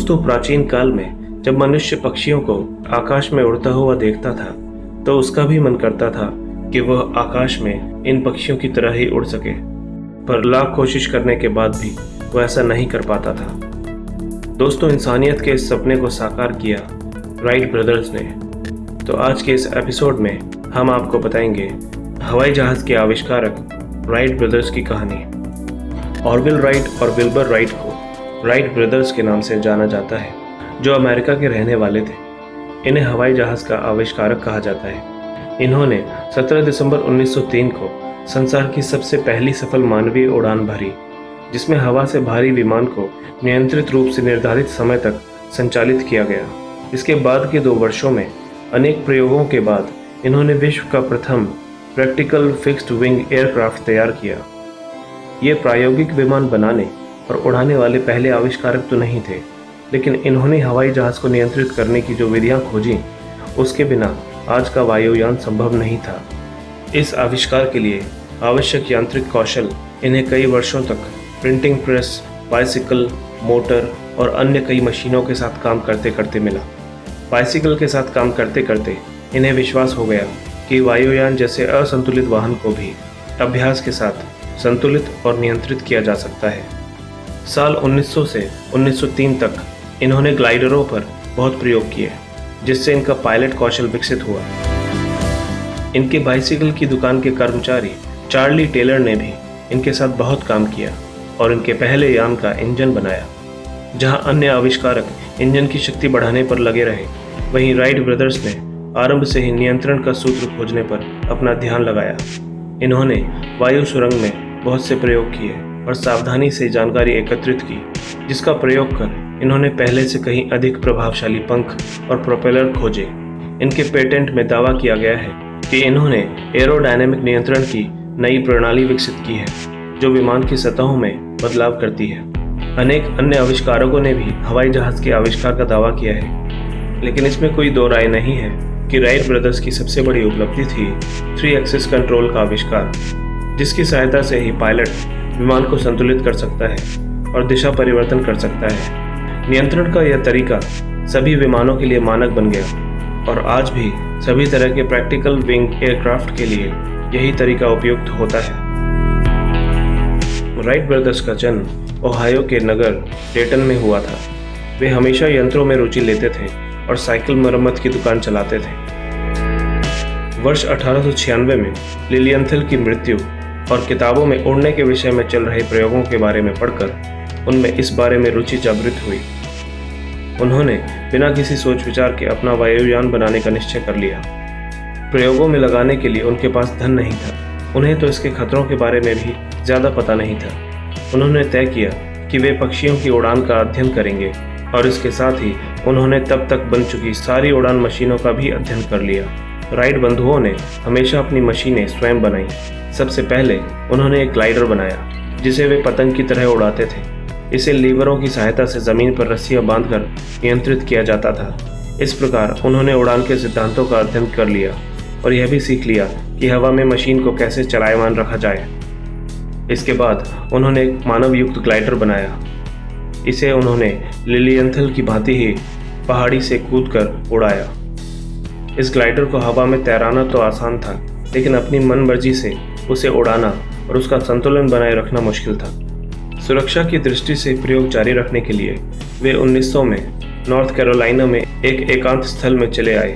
दोस्तों, प्राचीन काल में जब मनुष्य पक्षियों को आकाश में उड़ता हुआ देखता था तो उसका भी मन करता था कि वह आकाश में इन पक्षियों की तरह ही उड़ सके, पर लाख कोशिश करने के बाद भी वह ऐसा नहीं कर पाता था। दोस्तों, इंसानियत के इस सपने को साकार किया राइट ब्रदर्स ने। तो आज के इस एपिसोड में हम आपको बताएंगे हवाई जहाज़ के आविष्कारक राइट ब्रदर्स की कहानी। ऑरविल राइट और विल्बर राइट को राइट ब्रदर्स के नाम से जाना जाता है, जो अमेरिका के रहने वाले थे। इन्हें हवाई जहाज़ का आविष्कारक कहा जाता है। इन्होंने 17 दिसंबर 1903 को संसार की सबसे पहली सफल मानवीय उड़ान भरी, जिसमें हवा से भारी विमान को नियंत्रित रूप से निर्धारित समय तक संचालित किया गया। इसके बाद के 2 वर्षों में अनेक प्रयोगों के बाद इन्होंने विश्व का प्रथम प्रैक्टिकल फिक्स्ड विंग एयरक्राफ्ट तैयार किया। ये प्रायोगिक विमान बनाने और उड़ाने वाले पहले आविष्कारक तो नहीं थे, लेकिन इन्होंने हवाई जहाज़ को नियंत्रित करने की जो विधियां खोजी, उसके बिना आज का वायुयान संभव नहीं था। इस आविष्कार के लिए आवश्यक यांत्रिक कौशल इन्हें कई वर्षों तक प्रिंटिंग प्रेस, बाइसिकल, मोटर और अन्य कई मशीनों के साथ काम करते करते मिला। बाइसिकल के साथ काम करते करते इन्हें विश्वास हो गया कि वायुयान जैसे असंतुलित वाहन को भी अभ्यास के साथ संतुलित और नियंत्रित किया जा सकता है। साल 1900 से 1903 तक इन्होंने ग्लाइडरों पर बहुत प्रयोग किए, जिससे इनका पायलट कौशल विकसित हुआ। इनके बाइसिकल की दुकान के कर्मचारी चार्ली टेलर ने भी इनके साथ बहुत काम किया और इनके पहले यान का इंजन बनाया। जहां अन्य आविष्कारक इंजन की शक्ति बढ़ाने पर लगे रहे, वहीं राइट ब्रदर्स ने आरंभ से ही नियंत्रण का सूत्र खोजने पर अपना ध्यान लगाया। इन्होंने वायु सुरंग में बहुत से प्रयोग किए और सावधानी से जानकारी एकत्रित की, जिसका प्रयोग कर इन्होंने पहले से कहीं अधिक प्रभावशाली पंख और प्रोपेलर खोजे। इनके पेटेंट में दावा किया गया है कि इन्होंने एरोडायनेमिक नियंत्रण की नई प्रणाली विकसित की है, जो विमान की सतहों में बदलाव करती है। अनेक अन्य आविष्कारकों ने भी हवाई जहाज़ के आविष्कार का दावा किया है, लेकिन इसमें कोई दो राय नहीं है कि राइट ब्रदर्स की सबसे बड़ी उपलब्धि थी 3 एक्सिस कंट्रोल का आविष्कार, जिसकी सहायता से ही पायलट विमान को संतुलित कर सकता है और दिशा परिवर्तन कर सकता है। नियंत्रण का यह तरीका सभी विमानों के लिए मानक बन गया और आज भी सभी तरह के प्रैक्टिकल विंग एयरक्राफ्ट के लिए यही तरीका उपयुक्त होता है। राइट ब्रदर्स का जन्म ओहायो के नगर डेटन में हुआ था। वे हमेशा यंत्रों में रुचि लेते थे और साइकिल मरम्मत की दुकान चलाते थे। वर्ष 1896 में लिलियंथल की मृत्यु और किताबों में उड़ने के विषय में चल रहे प्रयोगों के बारे में पढ़कर उनमें इस बारे में रुचि जागृत हुई। उन्होंने बिना किसी सोच विचार के अपना वायुयान बनाने का निश्चय कर लिया। प्रयोगों में लगाने के लिए उनके पास धन नहीं था। उन्हें तो इसके खतरों के बारे में भी ज़्यादा पता नहीं था। उन्होंने तय किया कि वे पक्षियों की उड़ान का अध्ययन करेंगे और इसके साथ ही उन्होंने तब तक बन चुकी सारी उड़ान मशीनों का भी अध्ययन कर लिया। राइट बंधुओं ने हमेशा अपनी मशीनें स्वयं बनाई। सबसे पहले उन्होंने एक ग्लाइडर बनाया, जिसे वे पतंग की तरह उड़ाते थे। इसे लीवरों की सहायता से ज़मीन पर रस्सियां बांधकर नियंत्रित किया जाता था। इस प्रकार उन्होंने उड़ान के सिद्धांतों का अध्ययन कर लिया और यह भी सीख लिया कि हवा में मशीन को कैसे चलायमान रखा जाए। इसके बाद उन्होंने एक मानव युक्त ग्लाइडर बनाया। इसे उन्होंने लिलियंथल की भांति ही पहाड़ी से कूदकर उड़ाया। इस ग्लाइडर को हवा में तैराना तो आसान था, लेकिन अपनी मनमर्जी से उसे उड़ाना और उसका संतुलन बनाए रखना मुश्किल था। सुरक्षा की दृष्टि से प्रयोग जारी रखने के लिए वे 1900 में नॉर्थ कैरोलिना में एक एकांत स्थल में चले आए।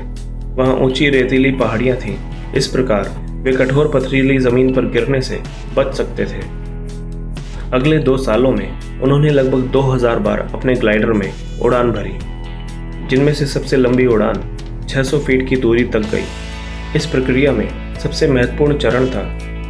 वहाँ ऊंची रेतीली पहाड़ियाँ थीं। इस प्रकार वे कठोर पथरीली ज़मीन पर गिरने से बच सकते थे। अगले 2 सालों में उन्होंने लगभग 2000 बार अपने ग्लाइडर में उड़ान भरी, जिनमें से सबसे लंबी उड़ान 600 फीट की दूरी तक गई। इस प्रक्रिया में सबसे महत्वपूर्ण चरण था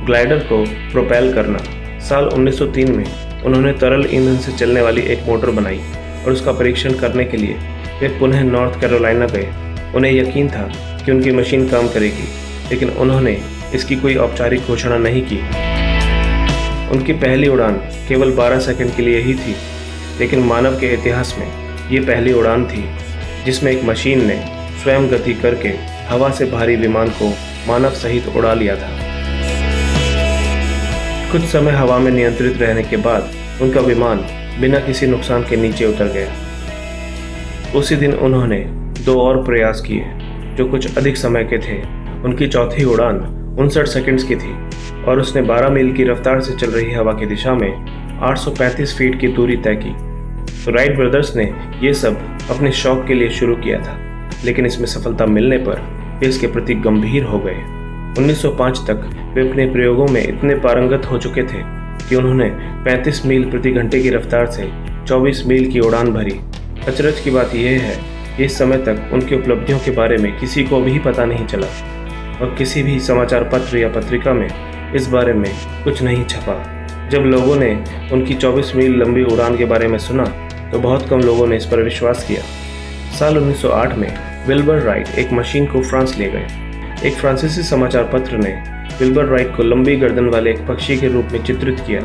ग्लाइडर को प्रोपेल करना। साल 1903 में उन्होंने तरल ईंधन से चलने वाली एक मोटर बनाई और उसका परीक्षण करने के लिए वे पुनः नॉर्थ कैरोलिना गए। उन्हें यकीन था कि उनकी मशीन काम करेगी, लेकिन उन्होंने इसकी कोई औपचारिक घोषणा नहीं की। उनकी पहली उड़ान केवल 12 सेकंड के लिए ही थी, लेकिन मानव के इतिहास में ये पहली उड़ान थी जिसमें एक मशीन ने स्वयं गति करके हवा से भारी विमान को मानव सहित उड़ा लिया था। कुछ समय हवा में नियंत्रित रहने के बाद उनका विमान बिना किसी नुकसान के नीचे उतर गया। उसी दिन उन्होंने 2 और प्रयास किए जो कुछ अधिक समय के थे। उनकी चौथी उड़ान 59 सेकंड्स की थी और उसने 12 मील की रफ्तार से चल रही हवा की दिशा में 835 फीट की दूरी तय की। राइट ब्रदर्स ने यह सब अपने शौक के लिए शुरू किया था, लेकिन इसमें सफलता मिलने पर वे इसके प्रति गंभीर हो गए। 1905 तक वे अपने प्रयोगों में इतने पारंगत हो चुके थे कि उन्होंने 35 मील प्रति घंटे की रफ्तार से 24 मील की उड़ान भरी। अचरज की बात यह है कि इस समय तक उनकी उपलब्धियों के बारे में किसी को भी पता नहीं चला और किसी भी समाचार पत्र या पत्रिका में इस बारे में कुछ नहीं छपा। जब लोगों ने उनकी 24 मील लंबी उड़ान के बारे में सुना तो बहुत कम लोगों ने इस पर विश्वास किया। साल 1908 में विल्बर राइट एक मशीन को फ्रांस ले गए। एक फ्रांसीसी समाचार पत्र ने विल्बर राइट को लंबी गर्दन वाले एक पक्षी के रूप में चित्रित किया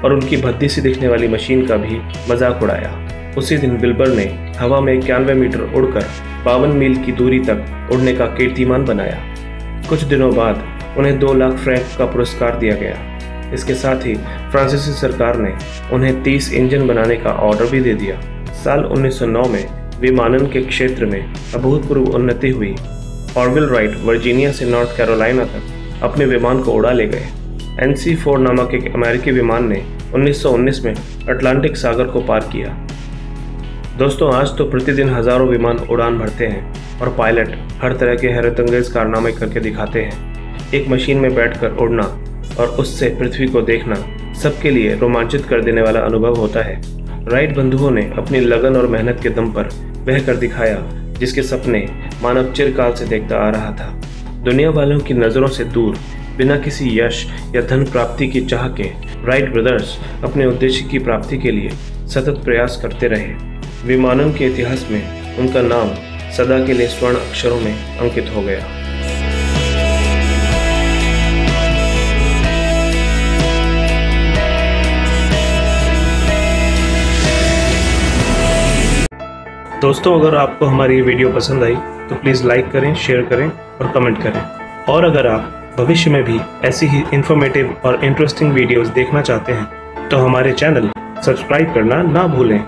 और उनकी भद्दी सी दिखने वाली मशीन का भी मजाक उड़ाया। उसी दिन विल्बर ने हवा में 91 मीटर उड़कर 52 मील की दूरी तक उड़ने का कीर्तिमान बनाया। कुछ दिनों बाद उन्हें 2 लाख फ्रैंक का पुरस्कार दिया गया। इसके साथ ही फ्रांसीसी सरकार ने उन्हें 30 इंजन बनाने का ऑर्डर भी दे दिया। साल 1909 में विमानन के क्षेत्र में अभूतपूर्व उन्नति हुई। ऑरविल राइट वर्जीनिया से नॉर्थ कैरोलिना तक अपने विमान को उड़ा ले गए। NC-4 नामक एक अमेरिकी विमान ने 1919 में अटलांटिक सागर को पार किया। दोस्तों, आज तो प्रतिदिन हजारों विमान उड़ान भरते हैं और पायलट हर तरह के हैरतअंगेज कारनामे करके दिखाते हैं। एक मशीन में बैठकर उड़ना और उससे पृथ्वी को देखना सबके लिए रोमांचित कर देने वाला अनुभव होता है। राइट बंधुओं ने अपनी लगन और मेहनत के दम पर वह कर दिखाया जिसके सपने मानव चिरकाल से देखता आ रहा था। दुनिया वालों की नज़रों से दूर, बिना किसी यश या धन प्राप्ति की चाह के राइट ब्रदर्स अपने उद्देश्य की प्राप्ति के लिए सतत प्रयास करते रहे। विमानन के इतिहास में उनका नाम सदा के लिए स्वर्ण अक्षरों में अंकित हो गया। दोस्तों, अगर आपको हमारी ये वीडियो पसंद आई तो प्लीज़ लाइक करें, शेयर करें और कमेंट करें। और अगर आप भविष्य में भी ऐसी ही इन्फॉर्मेटिव और इंटरेस्टिंग वीडियोस देखना चाहते हैं तो हमारे चैनल सब्सक्राइब करना ना भूलें।